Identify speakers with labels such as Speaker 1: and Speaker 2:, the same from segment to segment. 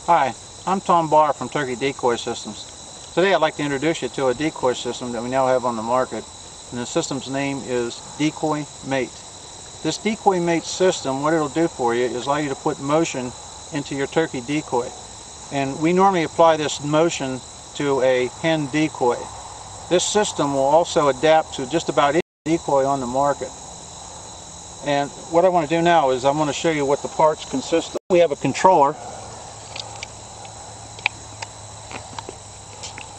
Speaker 1: Hi, I'm Tom Barr from Turkey Decoy Systems. Today I'd like to introduce you to a decoy system that we now have on the market, and the system's name is Decoymate. This Decoymate system, what it'll do for you is allow you to put motion into your turkey decoy. And we normally apply this motion to a hen decoy. This system will also adapt to just about any decoy on the market. And what I want to do now is I want to show you what the parts consist of. We have a controller.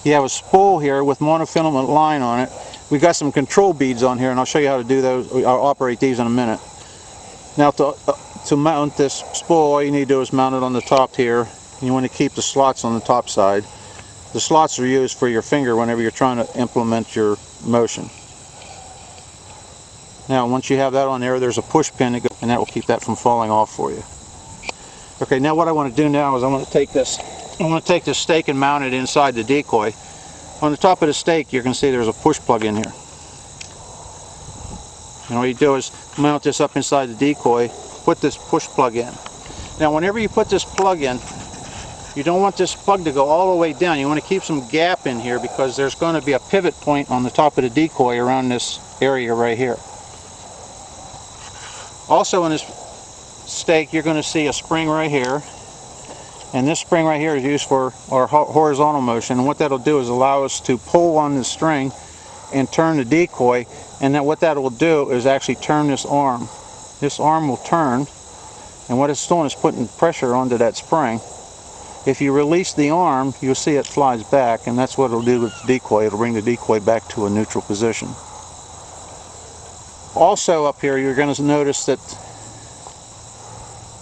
Speaker 1: You have a spool here with monofilament line on it. We've got some control beads on here, and I'll show you how to do those. I'll operate these in a minute. Now to mount this spool, all you need to do is mount it on the top here. You want to keep the slots on the top side. The slots are used for your finger whenever you're trying to implement your motion. Now once you have that on there, there's a push pin and that will keep that from falling off for you. Okay, now what I want to do now is I want to take this stake and mount it inside the decoy. On the top of the stake you can see there's a push plug in here. And all you do is mount this up inside the decoy, put this push plug in. Now whenever you put this plug in, you don't want this plug to go all the way down. You want to keep some gap in here because there's going to be a pivot point on the top of the decoy around this area right here. Also in this stake you're going to see a spring right here. And this spring right here is used for our horizontal motion, and what that'll do is allow us to pull on the string and turn the decoy, and then what that will do is actually turn this arm. This arm will turn, and what it's doing is putting pressure onto that spring. If you release the arm, you'll see it flies back, and that's what it'll do with the decoy. It'll bring the decoy back to a neutral position. Also up here you're going to notice that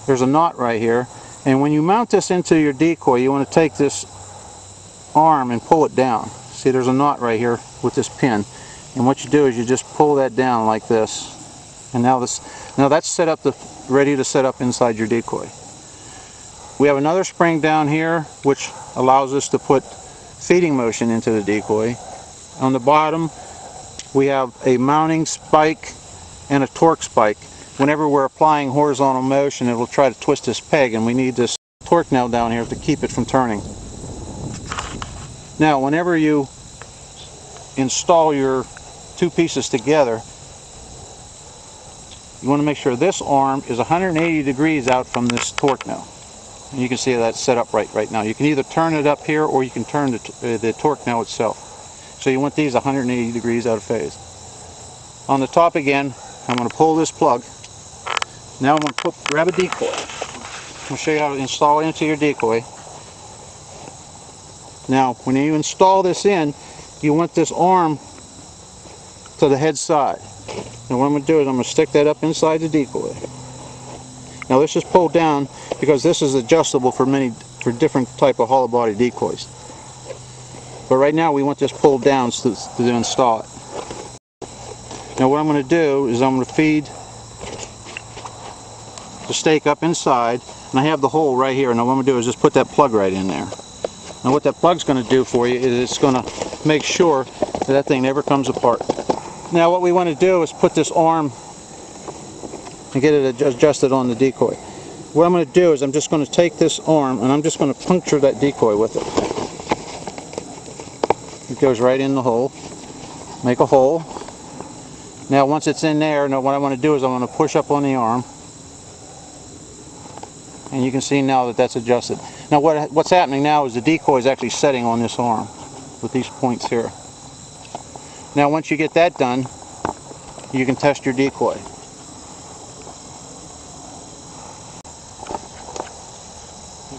Speaker 1: there's a knot right here. And when you mount this into your decoy, you want to take this arm and pull it down. See, there's a knot right here with this pin. And what you do is you just pull that down like this. And now that's set up, ready to set up inside your decoy. We have another spring down here which allows us to put feeding motion into the decoy. On the bottom we have a mounting spike and a torque spike. Whenever we're applying horizontal motion, it will try to twist this peg, and we need this torque nail down here to keep it from turning. Now, whenever you install your two pieces together, you want to make sure this arm is 180 degrees out from this torque nail. And you can see that's set up right now. You can either turn it up here or you can turn the torque nail itself. So you want these 180 degrees out of phase. On the top again, I'm going to pull this plug. Now I'm going to grab a decoy. I'll show you how to install it into your decoy. Now when you install this in, you want this arm to the head side. And what I'm going to do is I'm going to stick that up inside the decoy. Now this is pulled down because this is adjustable for different type of hollow body decoys. But right now we want this pulled down to install it. Now what I'm going to do is I'm going to feed the stake up inside, and I have the hole right here. Now what I'm going to do is just put that plug right in there. Now what that plug's going to do for you is it's going to make sure that thing never comes apart. Now what we want to do is put this arm and get it adjusted on the decoy. What I'm going to do is I'm just going to take this arm and I'm just going to puncture that decoy with it. It goes right in the hole. Make a hole. Now once it's in there, now what I want to do is I'm going to push up on the arm. And you can see now that that's adjusted. Now what's happening now is the decoy is actually setting on this arm with these points here. Now once you get that done, you can test your decoy.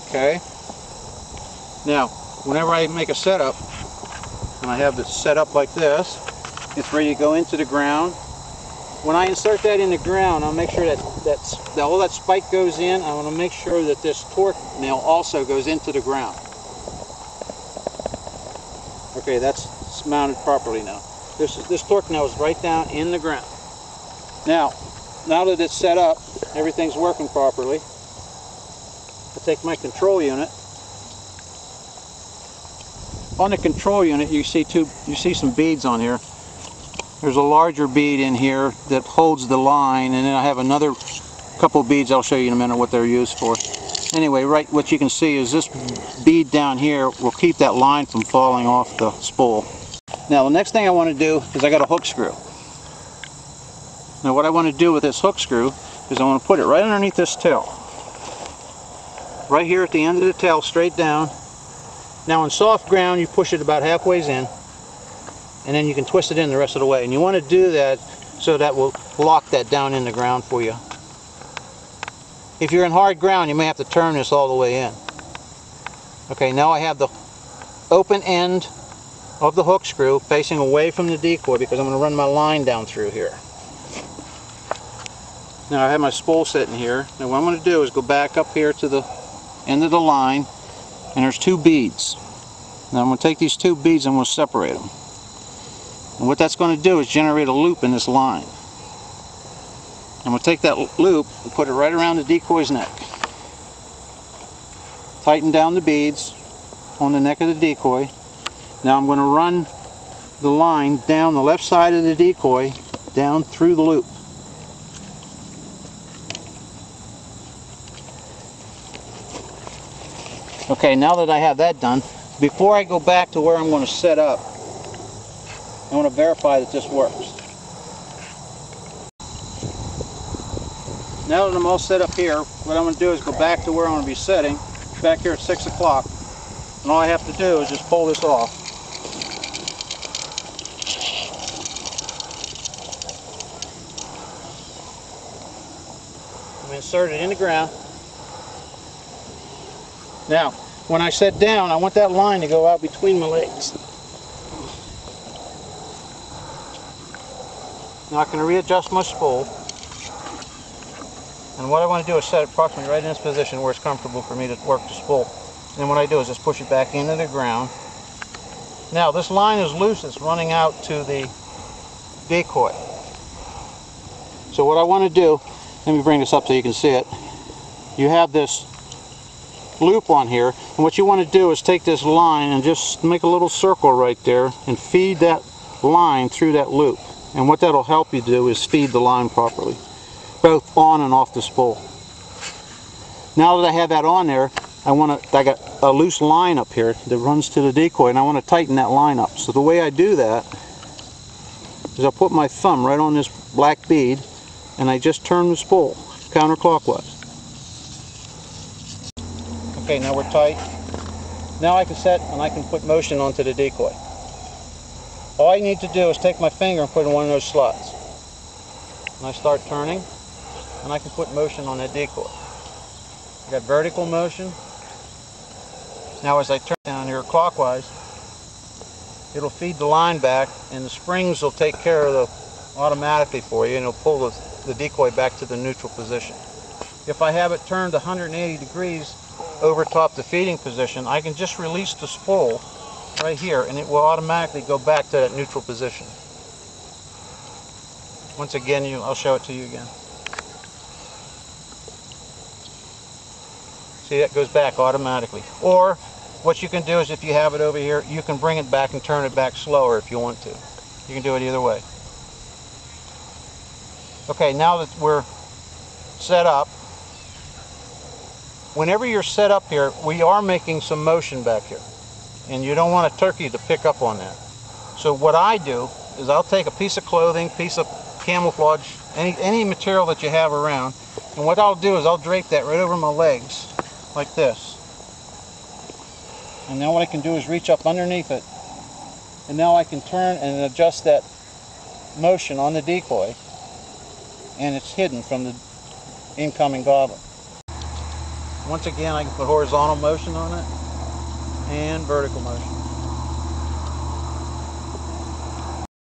Speaker 1: Okay. Now whenever I make a setup, and I have it set up like this, it's ready to go into the ground. When I insert that in the ground, I'll make sure that all that spike goes in. I want to make sure that this torque nail also goes into the ground. Okay, that's mounted properly now. This torque nail is right down in the ground. Now that it's set up, everything's working properly. I take my control unit. On the control unit, you see some beads on here. There's a larger bead in here that holds the line, and then I have another couple of beads I'll show you in a minute what they're used for. Anyway, right, what you can see is this bead down here will keep that line from falling off the spool. Now the next thing I want to do is I got a hook screw. Now what I want to do with this hook screw is I want to put it right underneath this tail. Right here at the end of the tail, straight down. Now on soft ground you push it about halfway in, and then you can twist it in the rest of the way. And you want to do that so that will lock that down in the ground for you. If you're in hard ground, you may have to turn this all the way in. Okay, now I have the open end of the hook screw facing away from the decoy because I'm going to run my line down through here. Now I have my spool sitting here. Now what I'm going to do is go back up here to the end of the line, and there's two beads. Now I'm going to take these two beads and I'm going to separate them. And what that's going to do is generate a loop in this line. I'm going to take that loop and put it right around the decoy's neck. Tighten down the beads on the neck of the decoy. Now I'm going to run the line down the left side of the decoy, down through the loop. Okay, now that I have that done, before I go back to where I'm going to set up, I want to verify that this works. Now that I'm all set up here, what I'm going to do is go back to where I'm going to be setting, back here at 6 o'clock, and all I have to do is just pull this off. I'm insert it in the ground. Now, when I set down, I want that line to go out between my legs. Now I can readjust my spool. And what I want to do is set it approximately right in this position where it's comfortable for me to work the spool. And then what I do is just push it back into the ground. Now this line is loose, it's running out to the decoy. So what I want to do, let me bring this up so you can see it. You have this loop on here, and what you want to do is take this line and just make a little circle right there and feed that line through that loop. And what that'll help you do is feed the line properly, both on and off the spool. Now that I have that on there, I got a loose line up here that runs to the decoy, and I want to tighten that line up. So the way I do that is I'll put my thumb right on this black bead and I just turn the spool counterclockwise. Okay, now we're tight. Now I can set and I can put motion onto the decoy. All I need to do is take my finger and put it in one of those slots. And I start turning, and I can put motion on that decoy. I got vertical motion. Now as I turn down here clockwise, it'll feed the line back, and the springs will take care of the automatically for you, and it'll pull the decoy back to the neutral position. If I have it turned 180 degrees over top the feeding position, I can just release the spool right here, and it will automatically go back to that neutral position. Once again, I'll show it to you again. See, that goes back automatically. Or what you can do is, if you have it over here, you can bring it back and turn it back slower if you want to. You can do it either way. Okay, now that we're set up, whenever you're set up here, we are making some motion back here, and you don't want a turkey to pick up on that. So what I do is I'll take a piece of clothing, piece of camouflage, any material that you have around, and what I'll do is I'll drape that right over my legs like this. And now what I can do is reach up underneath it, and now I can turn and adjust that motion on the decoy, and it's hidden from the incoming gobbler. Once again, I can put horizontal motion on it and vertical motion.